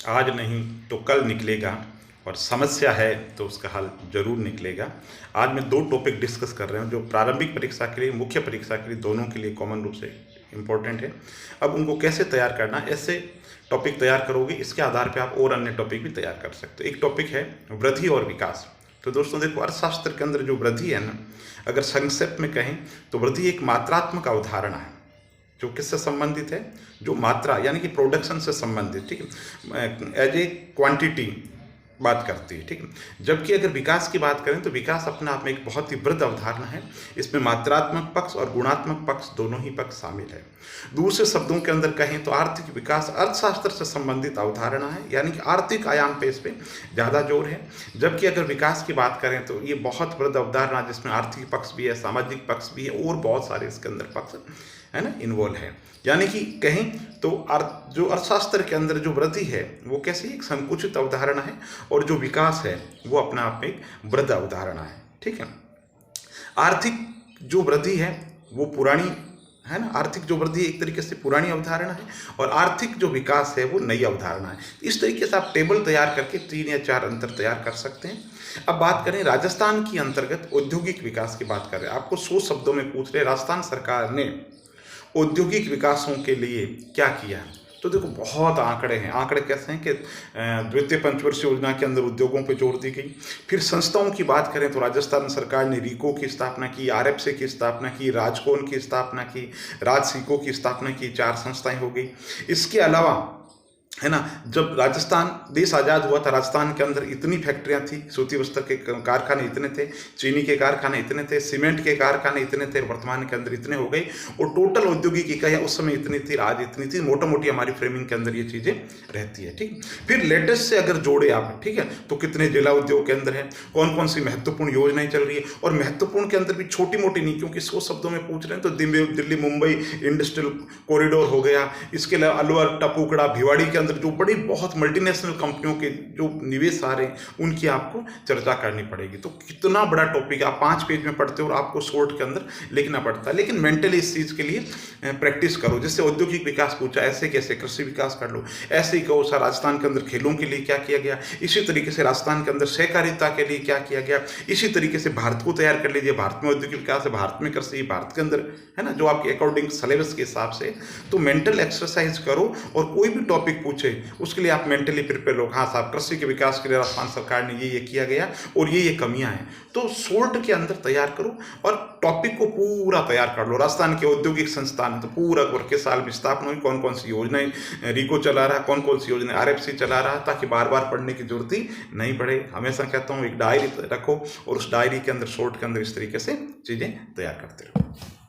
आज नहीं तो कल निकलेगा, और समस्या है तो उसका हल जरूर निकलेगा। आज मैं दो टॉपिक डिस्कस कर रहे हूँ जो प्रारंभिक परीक्षा के लिए, मुख्य परीक्षा के लिए, दोनों के लिए कॉमन रूप से इम्पोर्टेंट है। अब उनको कैसे तैयार करना, ऐसे टॉपिक तैयार करोगे, इसके आधार पर आप और अन्य टॉपिक भी तैयार कर सकते हो। एक टॉपिक है वृद्धि और विकास। तो दोस्तों देखो, अर्थशास्त्र के अंदर जो वृद्धि है ना, अगर संक्षेप में कहें तो वृद्धि एक मात्रात्मक अवधारणा है जो किससे संबंधित है, जो मात्रा यानी कि प्रोडक्शन से संबंधित, ठीक है, एज ए क्वांटिटी बात करती है, ठीक है। जबकि अगर विकास की बात करें तो विकास अपने आप में एक बहुत ही वृहद अवधारणा है। इसमें मात्रात्मक पक्ष और गुणात्मक पक्ष दोनों ही पक्ष शामिल है। दूसरे शब्दों के अंदर कहें तो आर्थिक विकास अर्थशास्त्र से संबंधित अवधारणा है, यानी कि आर्थिक आयाम पे इस पे ज़्यादा जोर है। जबकि अगर विकास की बात करें तो ये बहुत वृहद अवधारणा जिसमें आर्थिक पक्ष भी है, सामाजिक पक्ष भी है और बहुत सारे इसके अंदर पक्ष है ना इन्वॉल्व है। यानी कि कहें तो जो अर्थशास्त्र के अंदर जो वृद्धि है वो कैसी एक संकुचित अवधारणा है, और जो विकास है वो अपने आप में एक वृहद अवधारणा है, ठीक है। आर्थिक जो वृद्धि है वो पुरानी है ना, आर्थिक जो वृद्धि एक तरीके से पुरानी अवधारणा है, और आर्थिक जो विकास है वो नई अवधारणा है। इस तरीके से आप टेबल तैयार करके 3 या 4 अंतर तैयार कर सकते हैं। अब बात करें राजस्थान की अंतर्गत औद्योगिक विकास की बात कर रहे हैं, आपको 100 शब्दों में पूछ रहे राजस्थान सरकार ने औद्योगिक विकासों के लिए क्या किया है। तो देखो बहुत आंकड़े हैं। आंकड़े कैसे हैं कि द्वितीय पंचवर्षीय योजना के अंदर उद्योगों पे जोर दी गई। फिर संस्थाओं की बात करें तो राजस्थान सरकार ने रीको की स्थापना की, आरएफसी की स्थापना की, राजकोन की स्थापना की, राजसिको की स्थापना की, 4 संस्थाएं हो गई। इसके अलावा है ना, जब राजस्थान देश आज़ाद हुआ था, राजस्थान के अंदर इतनी फैक्ट्रियां थी, सूती वस्त्र के कारखाने इतने थे, चीनी के कारखाने इतने थे, सीमेंट के कारखाने इतने थे, वर्तमान के अंदर इतने हो गए, और टोटल औद्योगिक इकाइयाँ उस समय इतनी थी, आज इतनी थी। मोटा मोटी हमारी फ्रेमिंग के अंदर ये चीज़ें रहती है, ठीक। फिर लेटेस्ट से अगर जोड़े आप, ठीक है, तो कितने जिला उद्योग के अंदर है, कौन कौन सी महत्वपूर्ण योजनाएं चल रही है, और महत्वपूर्ण के अंदर भी छोटी मोटी नहीं, क्योंकि 100 शब्दों में पूछ रहे हैं तो दिल्ली मुंबई इंडस्ट्रियल कॉरिडोर हो गया, इसके अलावा अलवर, टपुकड़ा, भिवाड़ी के अंदर जो बड़ी बहुत मल्टीनेशनल कंपनियों के जो निवेश आ रहे हैं उनकी आपको चर्चा करनी पड़ेगी। तो कितना बड़ा टॉपिक है, आप 5 पेज में पढ़ते हो और आपको शॉर्ट के अंदर लिखना पड़ता है। लेकिन मेंटली इस चीज़ के लिए प्रैक्टिस करो। जैसे औद्योगिक विकास पूछा, ऐसे कैसे कृषि विकास कर लो, ऐसे ही कहो सर राजस्थान के अंदर खेलों के लिए क्या किया गया, इसी तरीके से राजस्थान के अंदर सहकारिता के लिए क्या किया गया, इसी तरीके से भारत को तैयार कर लीजिए, भारत में औद्योगिक विकास है, भारत में कृषि, भारत के अंदर है ना, जो आपके अकॉर्डिंग सिलेबस के हिसाब से। तो मेंटल एक्सरसाइज करो, और कोई भी टॉपिक पूछे उसके लिए आप मेंटली प्रिपेयर हो। हाँ साहब, कृषि के विकास के लिए राजस्थान सरकार ने ये किया गया और ये कमियां हैं, तो शॉर्ट के अंदर तैयार करो और टॉपिक को पूरा तैयार कर लो। राजस्थान के औद्योगिक संस्थान तो पूरा वर्ष के साल में स्थापना हुई, कौन कौन सी योजनाएं रीको चला रहा है, कौन कौन सी योजनाएं आरएफसी चला रहा है, ताकि बार बार पढ़ने की जरूरत ही नहीं पड़े। हमेशा कहता हूँ एक डायरी रखो और उस डायरी के अंदर शॉर्ट के अंदर इस तरीके से चीजें तैयार करते रहो।